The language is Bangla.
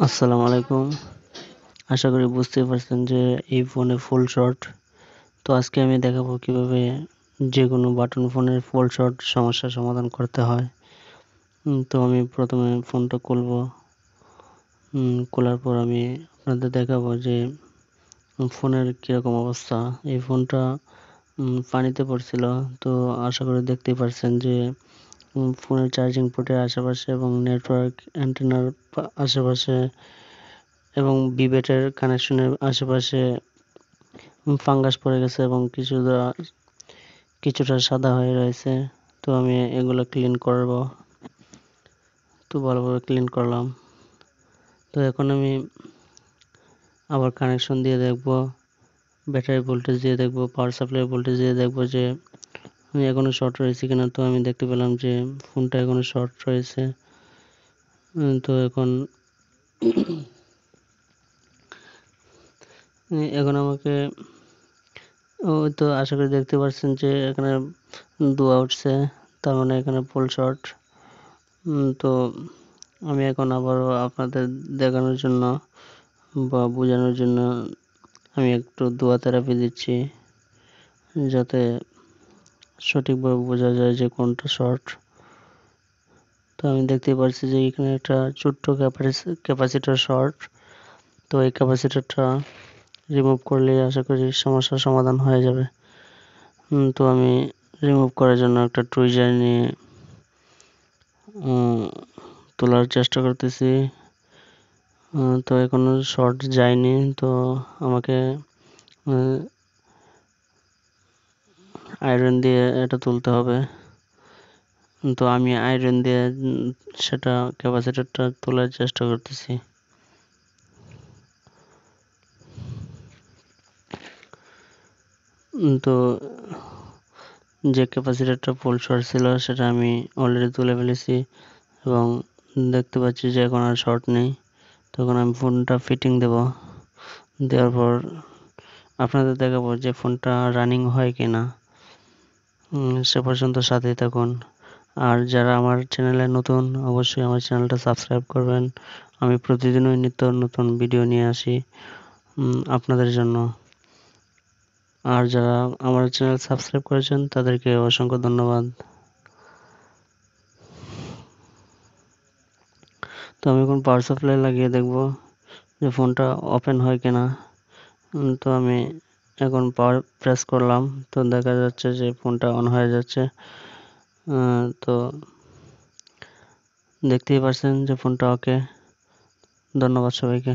আসসালামু আলাইকুম। আশা করি বুঝতেই পারছেন যে এই ফোনে ফুল শট। তো আজকে আমি দেখাবো কিভাবে যেকোনো বাটন ফোনের ফুল শট সমস্যার সমাধান করতে হয়। তো আমি প্রথমে ফোনটা খুলবো। খোলার পর আমি আপনাদের দেখাবো যে ফোনের কীরকম অবস্থা। এই ফোনটা পানিতে পড়ছিল। তো আশা করি দেখতেই পারছেন যে ফোনের চার্জিং পোর্টের আশেপাশে এবং নেটওয়ার্ক অ্যান্টেনার আশেপাশে এবং বিবেটের কানেকশনের আশেপাশে ফাঙ্গাস পড়ে গেছে এবং কিছুটা সাদা হয়ে রয়েছে। তো আমি এগুলো ক্লিন করব। তো ভালোভাবে ক্লিন করলাম। তো এখন আমি আবার কানেকশন দিয়ে দেখব, ব্যাটারি ভোল্টেজ দিয়ে দেখব, পাওয়ার সাপ্লাই ভোল্টেজ দিয়ে দেখব যে আমি এখনো শর্ট রয়েছে কিনা। তো আমি দেখতে পেলাম যে ফোনটা এখনো শর্ট রয়েছে। তো এখন আমাকে তো আশা করি দেখতে পাচ্ছেন যে এখানে ধোঁয়া উঠছে, তার মানে এখানে ফুল শট। তো আমি এখন আবারও আপনাদের দেখানোর জন্য বা বোঝানোর জন্য আমি একটু ধোঁয়া থেরাপি দিচ্ছি, যাতে সঠিকভাবে বোঝা যায় যে কোনটা শর্ট। তো আমি দেখতে পাচ্ছি যে এখানে একটা ছোট্ট ক্যাপাসিটর শর্ট। তো এই ক্যাপাসিটরটা রিমুভ করলে আশা করি সমস্যার সমাধান হয়ে যাবে। তো আমি রিমুভ করার জন্য একটা টুইজার নিয়ে তোলার চেষ্টা করতেছি। তো এখনো শর্ট যায়নি। তো আমাকে আয়রন দিয়ে এটা তুলতে হবে। তো আমি আয়রন দিয়ে সেটা ক্যাপাসিটরটা তোলার চেষ্টা করতেছি। তো যে ক্যাপাসিটরটা ফুল শর্ট ছিল সেটা আমি অলরেডি তুলে ফেলেছি এবং দেখতে পাচ্ছি যে এখন আর শর্ট নেই। তখন আমি ফোনটা ফিটিং দেব। দেওয়ার পর আপনাদের দেখাবো যে ফোনটা রানিং হয় কি না। সে পর্যন্ত সাথেই থাকুন। আর যারা আমার চ্যানেলে নতুন, অবশ্যই আমার চ্যানেলটা সাবস্ক্রাইব করবেন। আমি প্রতিদিনই নিত্য নতুন ভিডিও নিয়ে আসি আপনাদের জন্য। আর যারা আমার চ্যানেল সাবস্ক্রাইব করেছেন তাদেরকে অসংখ্য ধন্যবাদ। তো আমি এখন পাওয়ার সাপ্লাই লাগিয়ে দেখব যে ফোনটা ওপেন হয় কিনা। তো আমি এখন পাওয়ার প্রেস করলাম। তো দেখা যাচ্ছে যে ফোনটা অন হয়ে যাচ্ছে। তো দেখতেই পাচ্ছেন যে ফোনটা ওকে। ধন্যবাদ সবাইকে।